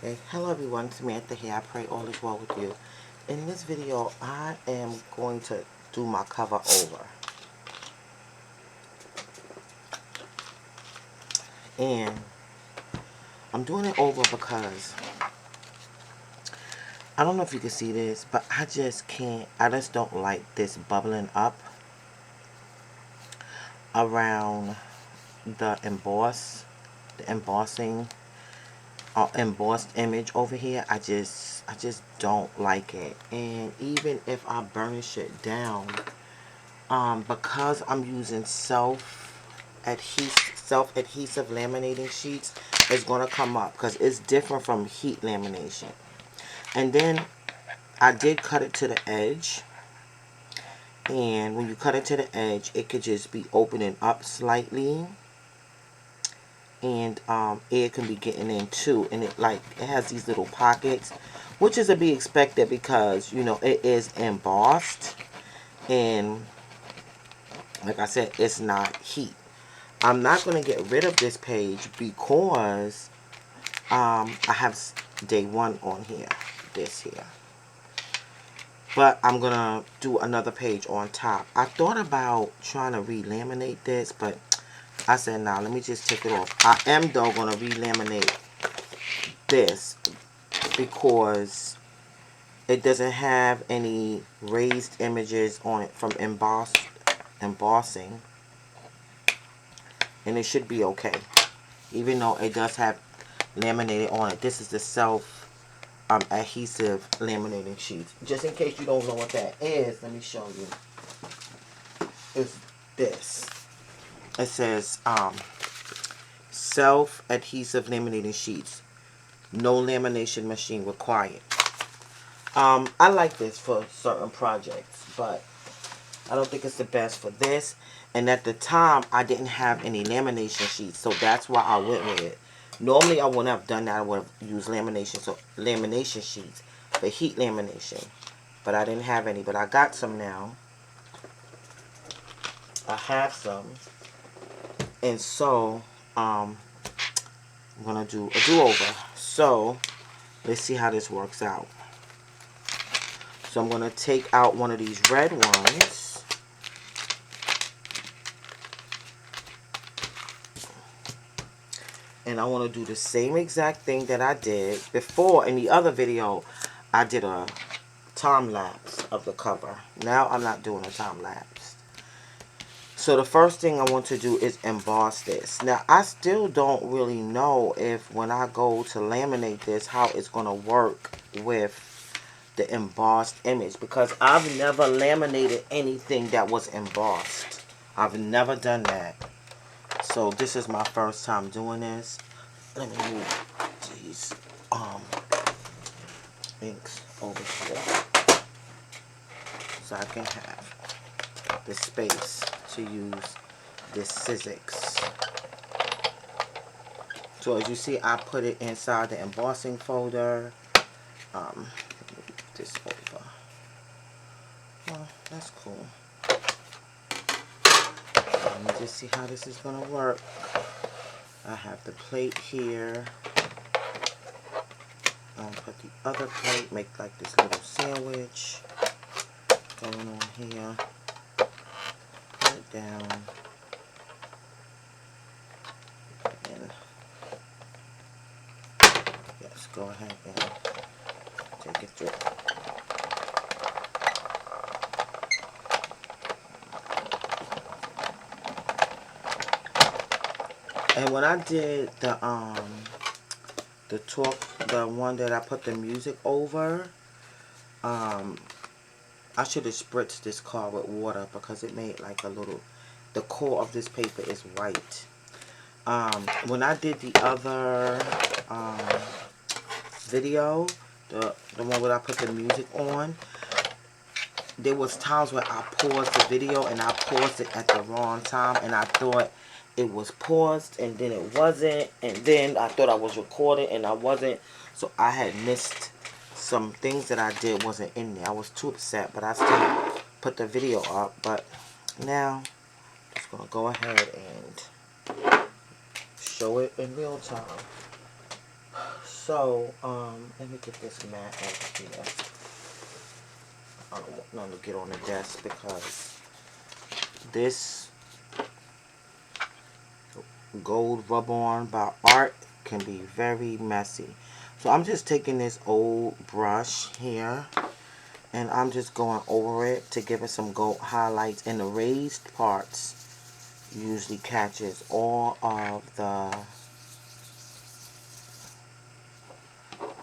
Okay, hello everyone, Samantha here. I pray all is well with you. In this video, I am going to do my cover over. And I'm doing it over because, I don't know if you can see this, but I just don't like this bubbling up around the embossing, embossed image over here. I just don't like it. And even if I burnish it down, because I'm using self-adhesive laminating sheets, it's going to come up because it's different from heat lamination. And then I did cut it to the edge, and when you cut it to the edge, it could just be opening up slightly, and air can be getting in too. And it has these little pockets, which is to be expected because it is embossed, and like I said, it's not heat. I'm not going to get rid of this page because I have day one on here, this here. But I'm going to do another page on top. I thought about trying to relaminate this, but I said, nah, let me just take it off. I am, though, going to relaminate this because it doesn't have any raised images on it from embossing. And it should be okay. Even though it does have laminated on it. This is the adhesive laminating sheets. Just in case you don't know what that is, let me show you. It's this. It says self-adhesive laminating sheets. No lamination machine required. I like this for certain projects, but I don't think it's the best for this. And at the time, I didn't have any lamination sheets, so that's why I went with it. Normally, I wouldn't have done that. I would have used lamination sheets for heat lamination. But I didn't have any. But I got some now. I have some. And so, I'm going to do a do-over. So, let's see how this works out. So, I'm going to take out one of these red ones. And I want to do the same exact thing that I did before in the other video. I did a time lapse of the cover. Now I'm not doing a time lapse. So the first thing I want to do is emboss this. Now I still don't really know if when I go to laminate this how it's going to work with the embossed image, because I've never laminated anything that was embossed. I've never done that. So this is my first time doing this. Let me move these inks over here so I can have the space to use this Sizzix. So as you see, I put it inside the embossing folder. Let me move this over. Oh, that's cool. Let me just see how this is going to work. I have the plate here. I'll put the other plate, make like this little sandwich going on here. Put it down. And yes, go ahead and take it through. And when I did the one that I put the music over, I should have spritzed this card with water because it made like a little, the core of this paper is white. When I did the other video, the one where I put the music on, there was times where I paused the video and I paused it at the wrong time, and I thought it was paused and then it wasn't, and then I thought I was recording and I wasn't. So I had missed some things that I did wasn't in there. I was too upset, but I still put the video up. But now I'm just gonna go ahead and show it in real time. So, let me get this mat over here. I don't want none to get on the desk because this gold rub-on by Art can be very messy. So I'm just taking this old brush here and I'm just going over it to give it some gold highlights, and the raised parts usually catches all of the,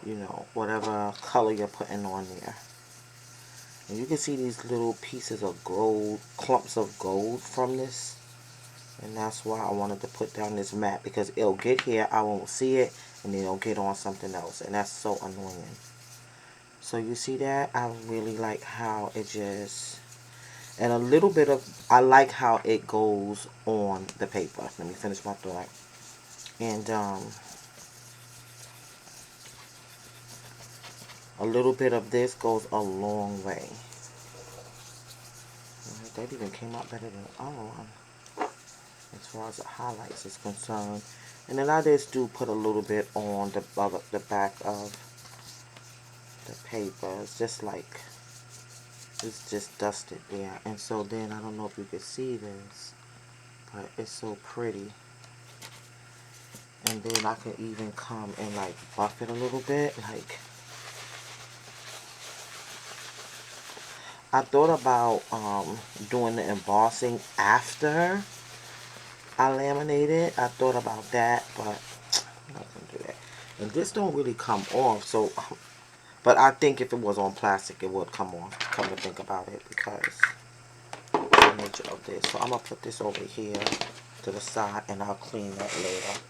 you know, whatever color you're putting on there. And you can see these little pieces of gold, clumps of gold from this. And that's why I wanted to put down this mat, because it'll get here, I won't see it, and then it'll get on something else. And that's so annoying. So you see that? I really like how it just, and a little bit of, I like how it goes on the paper. Let me finish my thought. And a little bit of this goes a long way. That even came out better than the other one, as far as the highlights is concerned. And then I just do put a little bit on the back of the paper. It's just like, it's just dusted there. And so then, I don't know if you can see this, but it's so pretty. And then I can even come and like buff it a little bit. Like, I thought about doing the embossing after I laminate it. I thought about that, but I'm not going to do that. And this don't really come off, so, but I think if it was on plastic, it would come off, come to think about it, because of the nature of this. So I'm going to put this over here to the side, and I'll clean that later.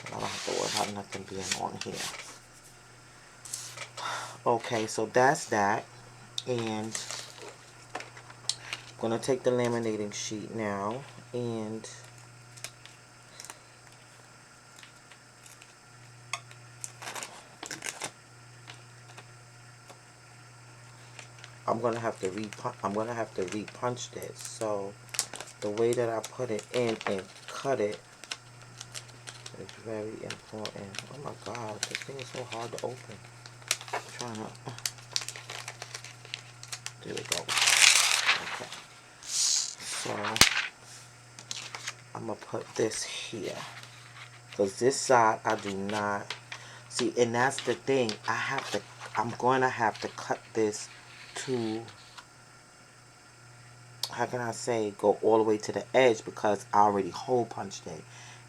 I don't have to worry about nothing being on here. Okay, so that's that. And I'm going to take the laminating sheet now, and I'm gonna have to repunch this. So the way that I put it in and cut it is very important. Oh my God, this thing is so hard to open. I'm trying to. There we go. Okay. So I'm gonna put this here, because this side I do not see, and that's the thing. I'm going to have to cut this to, how can I say, go all the way to the edge, because I already hole punched it.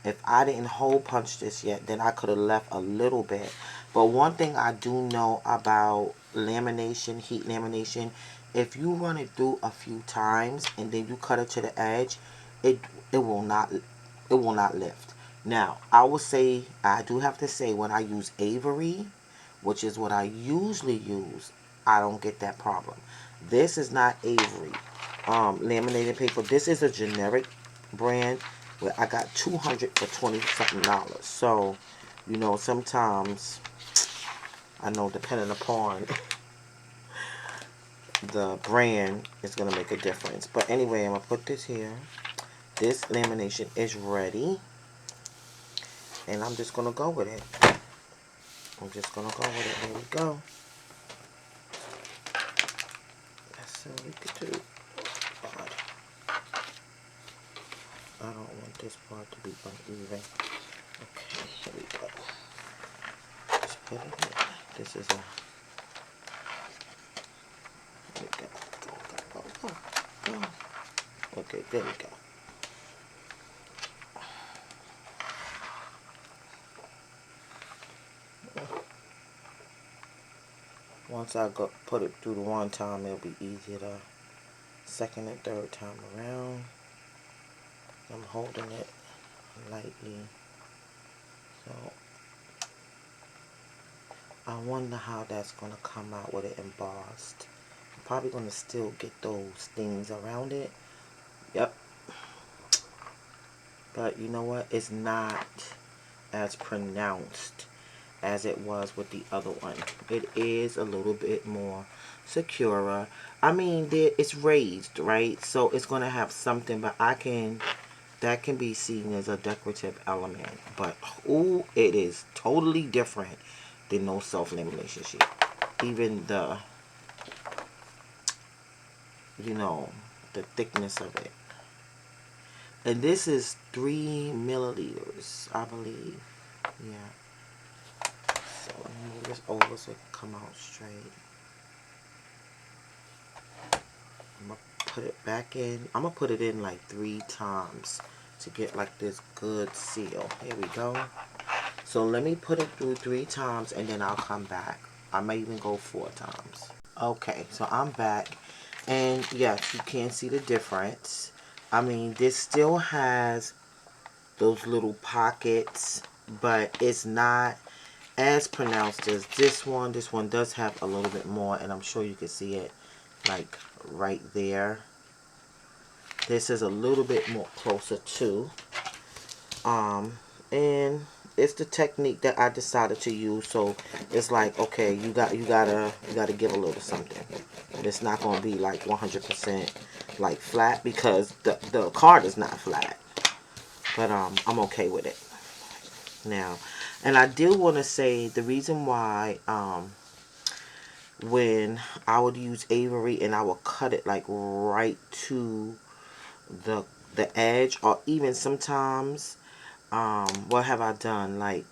If I didn't hole punch this yet, then I could have left a little bit. But one thing I do know about lamination, heat lamination, if you run it through a few times and then you cut it to the edge, it will not lift. Now, I do have to say, when I use Avery, which is what I usually use, I don't get that problem. This is not Avery laminated paper. This is a generic brand where I got 200 for $20-something. So, you know, sometimes, I know, depending upon the brand, is going to make a difference. But anyway, I'm going to put this here. This lamination is ready. And I'm just going to go with it. I'm just going to go with it. There we go. That's all we can do. God. I don't want this part to be uneven. Okay, here we go. Just put it here. This is a... There we go. Go. Okay, there we go. Once I put it through the one time, it'll be easier the second and third time around. I'm holding it lightly. So I wonder how that's going to come out with it embossed. I'm probably going to still get those things around it. Yep. But you know what? It's not as pronounced as it was with the other one. It is a little bit more secure. I mean, it's raised, right? So it's going to have something, but that can be seen as a decorative element. But ooh, it is totally different the no self lamination sheet. Even the, you know, the thickness of it. And this is 3 milliliters, I believe. Yeah. So let me move this over so it can come out straight. I'm going to put it back in. I'm going to put it in like 3 times to get like this good seal. Here we go. So let me put it through 3 times and then I'll come back. I may even go 4 times. Okay, so I'm back. And yes, you can see the difference. I mean, this still has those little pockets, but it's not as pronounced as this one. This one does have a little bit more, and I'm sure you can see it like right there. This is a little bit more closer to. And it's the technique that I decided to use. So it's like, okay, you gotta give a little something. It's not gonna be like 100% like flat, because the card is not flat. But I'm okay with it now. And I do want to say the reason why when I would use Avery and I would cut it like right to the edge, or even sometimes what have I done, like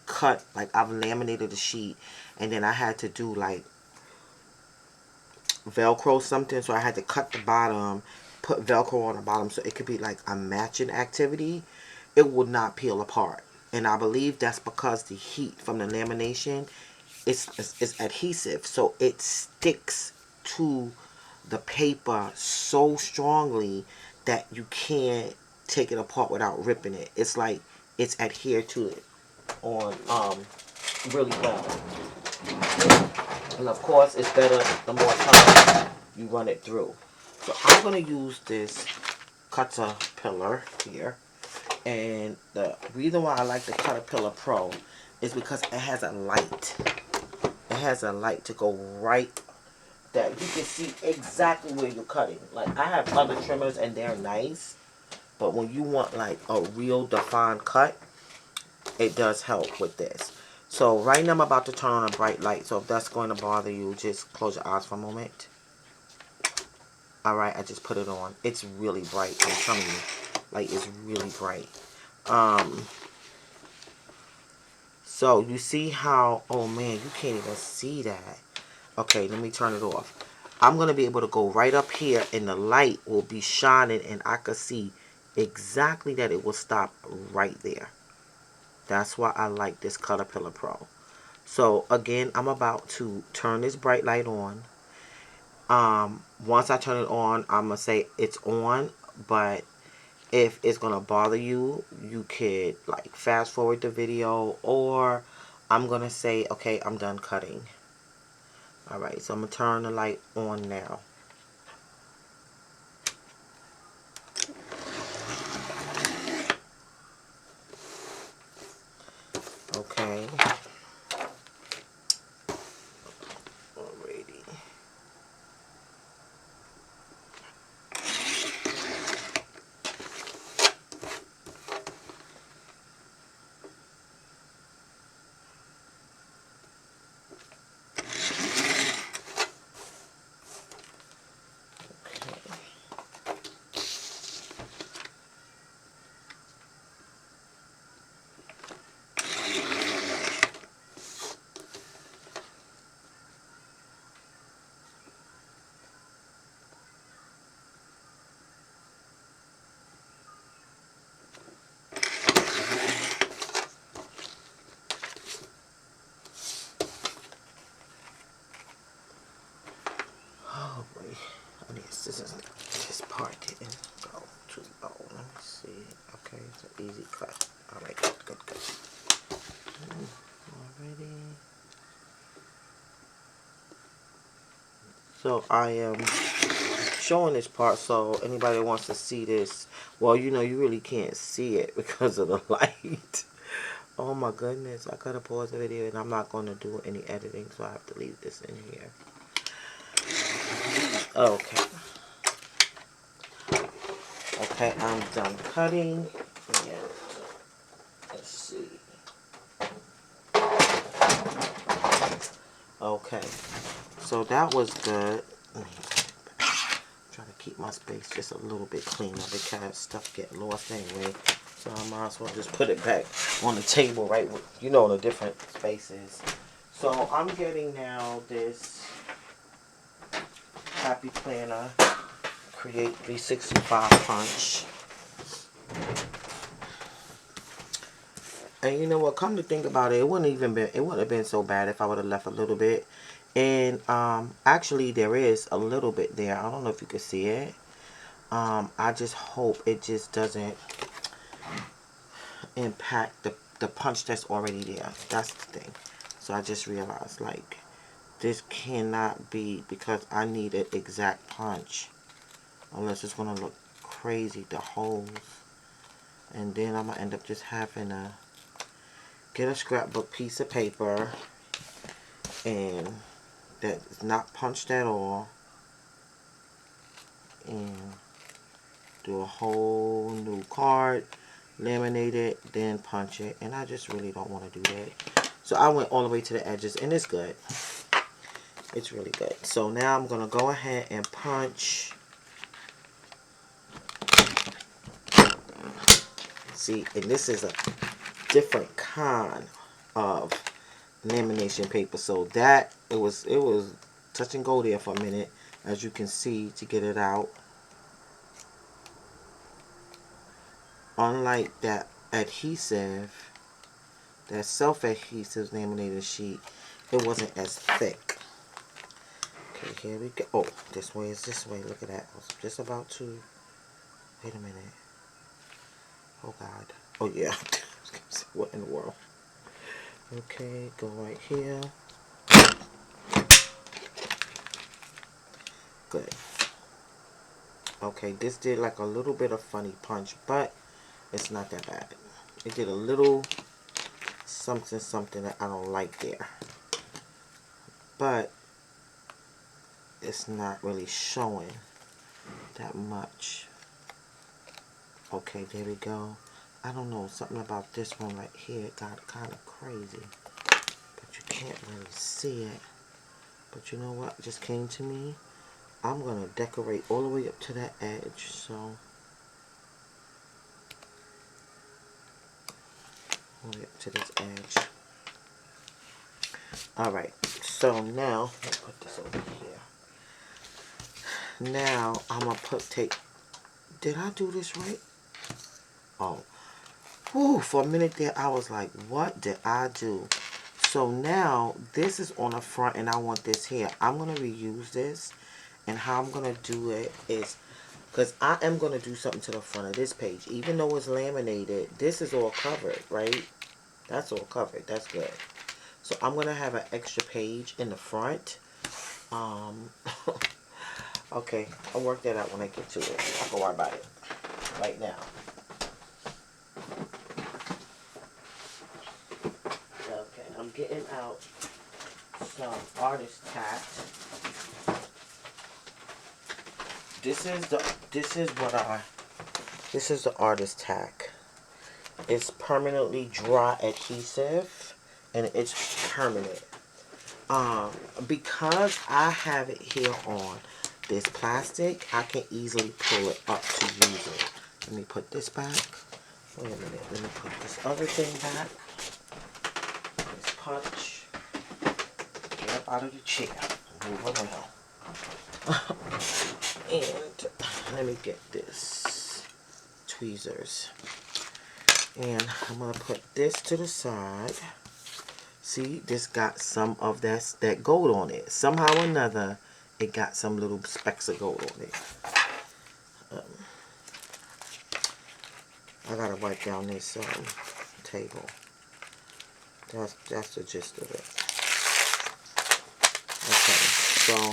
cut, like I've laminated a sheet and then I had to do like Velcro something, so I had to cut the bottom, put Velcro on the bottom so it could be like a matching activity. It would not peel apart, and I believe that's because the heat from the lamination is adhesive, so it sticks to the paper so strongly that you can't take it apart without ripping it. It's like it's adhered to it on really well. And of course, it's better the more time you run it through. So I'm going to use this Caterpillar here. And the reason why I like the Caterpillar Pro is because it has a light. It has a light to go right, that you can see exactly where you're cutting. Like, I have other trimmers and they're nice, but when you want like a real defined cut, it does help with this. So right now I'm about to turn on a bright light, so if that's going to bother you, just close your eyes for a moment. Alright, I just put it on. It's really bright, I'm telling you. Like, it's really bright. So you see how, oh man, you can't even see that. Okay, let me turn it off. I'm going to be able to go right up here and the light will be shining and I can see exactly that it will stop right there. That's why I like this Caterpillar Pro. So again, I'm about to turn this bright light on. Once I turn it on, I'm going to say it's on, but if it's going to bother you, you could like fast forward the video, or I'm going to say, okay, I'm done cutting. Alright, so I'm going to turn the light on now. Okay. Alrighty. Oh boy, I need scissors now. This part didn't go too low. Let me see. Okay, it's an easy cut. Alright, good. Already. So I am showing this part so anybody that wants to see this, well, you know, you really can't see it because of the light. Oh my goodness, I could have paused the video and I'm not going to do any editing, so I have to leave this in here. Okay. Okay, I'm done cutting. And let's see. Okay, so that was good. Try to keep my space just a little bit cleaner because stuff get lost anyway. So I might as well just put it back on the table, right? You know, the different spaces. So I'm getting now this Happy Planner Create 365 Punch. And you know what? Come to think about it, it wouldn't have been so bad if I would have left a little bit. And actually there is a little bit there. I don't know if you can see it. I just hope it just doesn't impact the punch that's already there. That's the thing. So I just realized, like, this cannot be, because I need an exact punch. Unless it's going to look crazy, the holes. And then I'm going to end up just having to get a scrapbook piece of paper. And that's not punched at all. And do a whole new card. Laminate it, then punch it. And I just really don't want to do that. So I went all the way to the edges, and it's good. It's really good. So now I'm going to go ahead and punch. See, and this is a different kind of lamination paper. So that, it was touch and go there for a minute, as you can see, to get it out. Unlike that adhesive, that self-adhesive laminated sheet, it wasn't as thick. Okay, here we go. Oh, this way is this way. Look at that. I was just about to. Wait a minute. Oh, God. Oh, yeah. What in the world? Okay, go right here. Good. Okay, this did like a little bit of funny punch, but it's not that bad. It did a little something that I don't like there. But it's not really showing that much. Okay, there we go. I don't know, something about this one right here got kind of crazy. But you can't really see it. But you know what just came to me? I'm going to decorate all the way up to that edge. So, all the way up to this edge. Alright, so now, let's put this over here. Now, I'm going to take, did I do this right? Oh, whew, for a minute there, I was like, what did I do? So now, this is on the front, and I want this here. I'm going to reuse this, and how I'm going to do it is, because I am going to do something to the front of this page. Even though it's laminated, this is all covered, right? That's all covered. That's good. So I'm going to have an extra page in the front. Okay, I'll work that out when I get to it. I'll go worry about it right now. Okay, I'm getting out some artist tack. This is the artist tack. It's permanently dry adhesive, and it's permanent. Because I have it here on this plastic, I can easily pull it up to use it. Let me put this back. Wait a minute. Let me put this other thing back. This punch. Get up out of the chair. Move around. And let me get this tweezers. And I'm going to put this to the side. See, this got some of that gold on it. Somehow or another, it got some little specks of gold on it. I gotta wipe down this table. That's the gist of it. Okay, so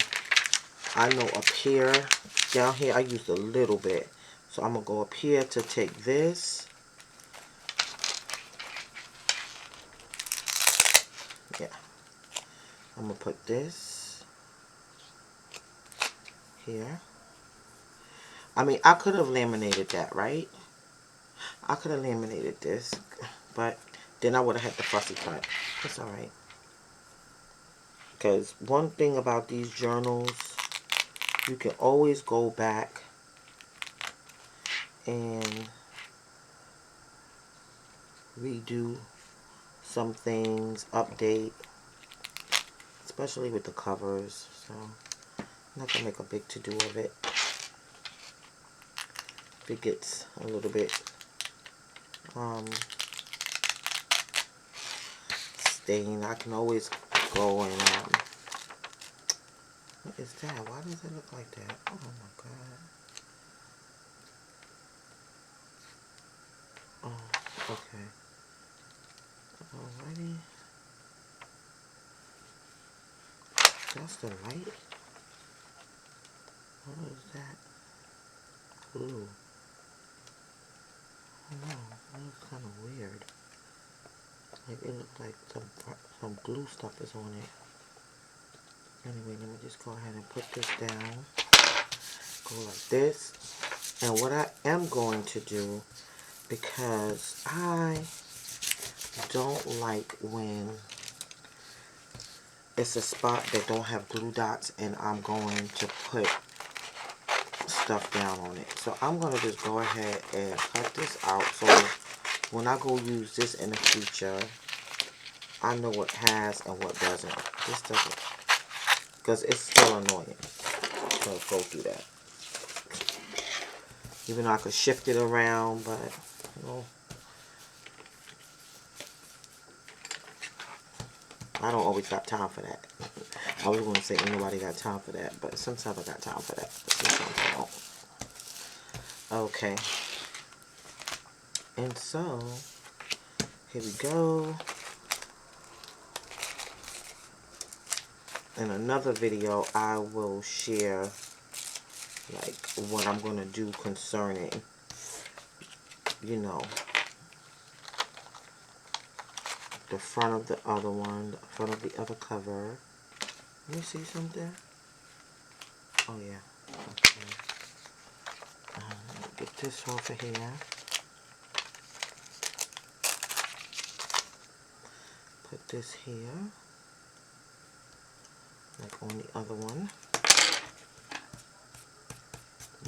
I know up here, down here, I used a little bit. So I'm gonna go up here to take this. Yeah. I'm gonna put this here. I mean, I could have laminated that, right? I could have laminated this, but then I would have had the fussy cut. It's alright. Because one thing about these journals, you can always go back and redo some things, update, especially with the covers. So I'm not going to make a big to-do of it. If it gets a little bit stained, I can always go and what is that? Why does it look like that? Oh my god. Oh, okay. Alrighty. That's the light. What is that? Blue. I don't know. That looks kind of weird. Like it looks like some glue stuff is on it. Anyway, let me just go ahead and put this down. Go like this. And what I am going to do, because I don't like when it's a spot that don't have glue dots and I'm going to put stuff down on it. So I'm going to just go ahead and cut this out so when I go use this in the future, I know what has and what doesn't. This doesn't, because it's still annoying to go through that. Even though I could shift it around, but you know, I don't always got time for that. I was going to say ain't nobody got time for that, but sometimes I got time for that, but sometimes I don't. Okay. And so, here we go. In another video, I will share like what I'm going to do concerning, you know, the front of the other one, the front of the other cover. Let me see something. Oh yeah. Okay. Get this off of here. Put this here, like on the other one.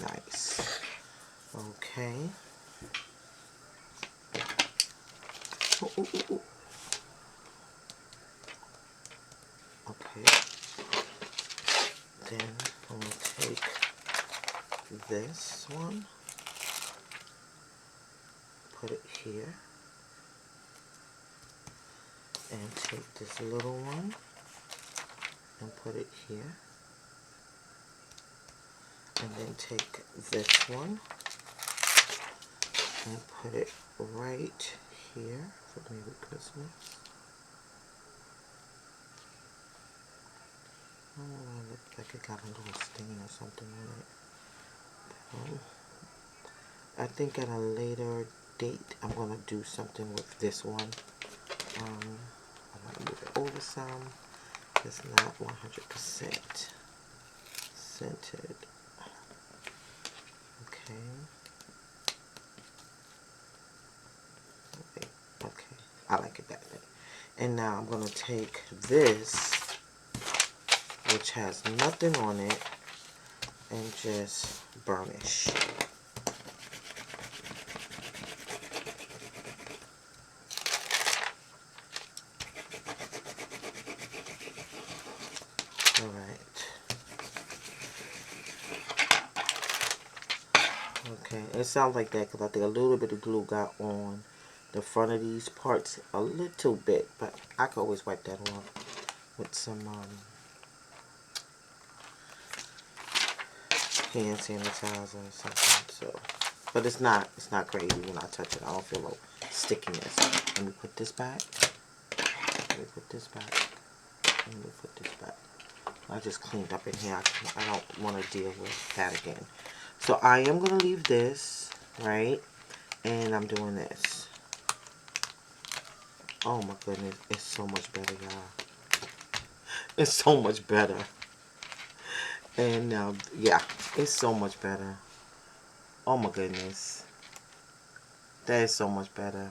Nice. Okay. Ooh, ooh, ooh, ooh. Okay. Then I'm going to take this one, put it here, and take this little one and put it here, and then take this one and put it right here for Merry Christmas. Oh, it looks like it got a little stain or something on it. I think at a later date I'm going to do something with this one. I'm going to move it over some. It's not 100% scented. Okay. Okay. I like it that way. And now I'm going to take this, which has nothing on it, and just burnish. Alright. Okay, it sounds like that because I think a little bit of glue got on the front of these parts a little bit, but I could always wipe that off with some hand sanitizer or something. So, but it's not crazy when I touch it. I don't feel no stickiness. Let me put this back. Let me put this back. Let me put this back. I just cleaned up in here. I don't want to deal with that again. So I am going to leave this, right? And I'm doing this. Oh my goodness. It's so much better, y'all. It's so much better. And yeah, it's so much better. Oh my goodness. That is so much better.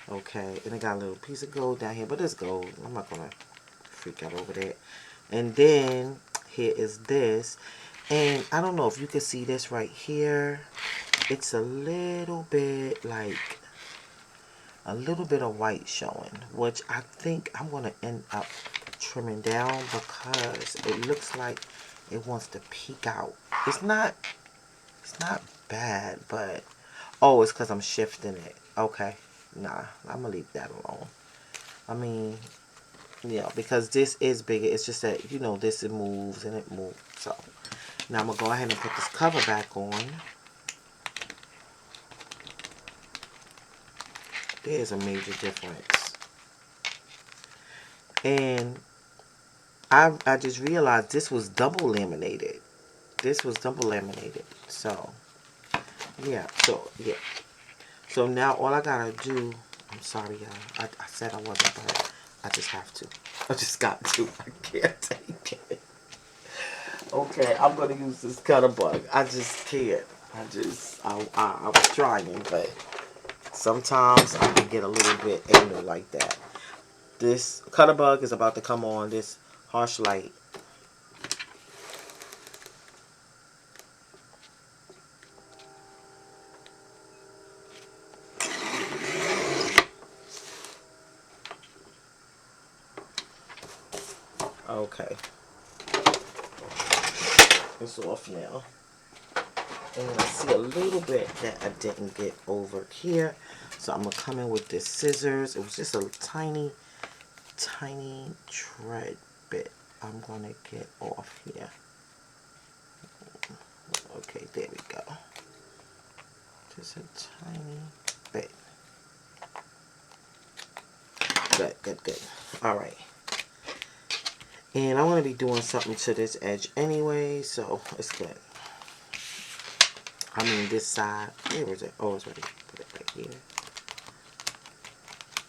Okay, and it got a little piece of gold down here, but it's gold. I'm not going to freak out over that. And then here is this. And I don't know if you can see this right here. It's a little bit like a little bit of white showing, which I think I'm going to end up trimming down because it looks like it wants to peek out. It's not bad, but oh, it's because I'm shifting it. Okay, nah, I'm going to leave that alone. I mean, yeah, because this is bigger. It's just that, you know, this it moves and it moves. So now I'm going to go ahead and put this cover back on. There's a major difference. And I just realized this was double laminated. This was double laminated. So, yeah. So, yeah. So now all I got to do, I'm sorry, y'all. I said I wasn't, but I just have to. I just got to. I can't take it. Okay, I'm going to use this cutter bug. I just can't. I was trying, but sometimes I can get a little bit anal like that. This cutter bug is about to come on, this harsh light. Okay. It's off now. And I see a little bit that I didn't get over here. So I'm going to come in with this scissors. It was just a tiny, tiny tread bit I'm going to get off here. Okay, there we go. Just a tiny bit. Good, good, good. Alright. And I want to be doing something to this edge anyway, so it's good. I mean this side. Where is it? Oh, it's ready. Put it right here.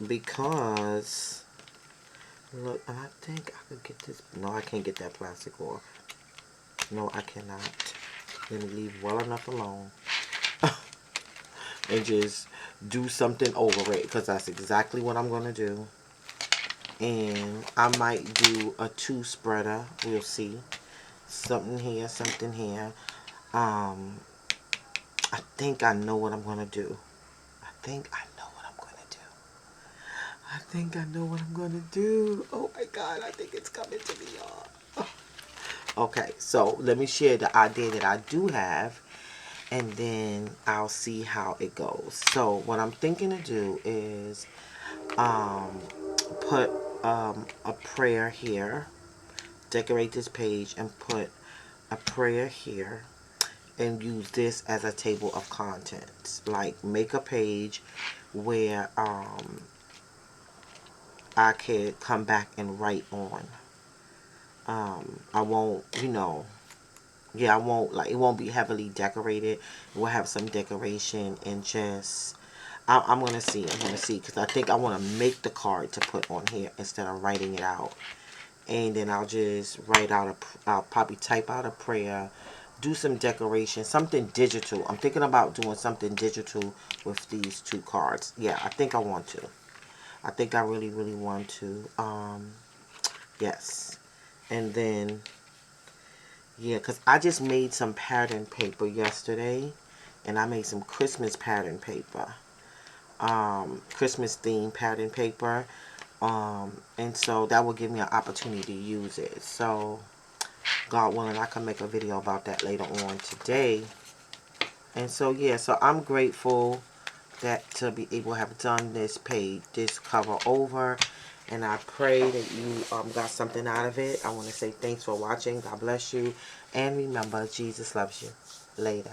Because, look, and I think I could get this. No, I can't get that plastic off. No, I cannot. Let me leave well enough alone. And just do something over it, because that's exactly what I'm going to do. And I might do a 2 spreader. We'll see. Something here, something here. I think I know what I'm going to do. I think I know what I'm going to do. I think I know what I'm going to do. Oh my God, I think it's coming to me, y'all. Okay, so let me share the idea that I do have, and then I'll see how it goes. So what I'm thinking to do is put a prayer here, decorate this page and put a prayer here, and use this as a table of contents. Like make a page where I could come back and write on. I won't, you know, yeah, I won't, like, it won't be heavily decorated. We'll have some decoration and just, I'm going to see, because I think I want to make the card to put on here instead of writing it out. And then I'll just write out I'll probably type out a prayer, do some decoration, something digital. I'm thinking about doing something digital with these 2 cards. Yeah, I think I want to. I think I really, really want to. Yes. And then, yeah, because I just made some pattern paper yesterday. And I made some Christmas pattern paper. Christmas theme pattern paper. And so that will give me an opportunity to use it. So, God willing, I can make a video about that later on today. And so, yeah, so I'm grateful that to be able to have done this page, this cover over. And I pray that you got something out of it. I want to say thanks for watching. God bless you. And remember, Jesus loves you. Later.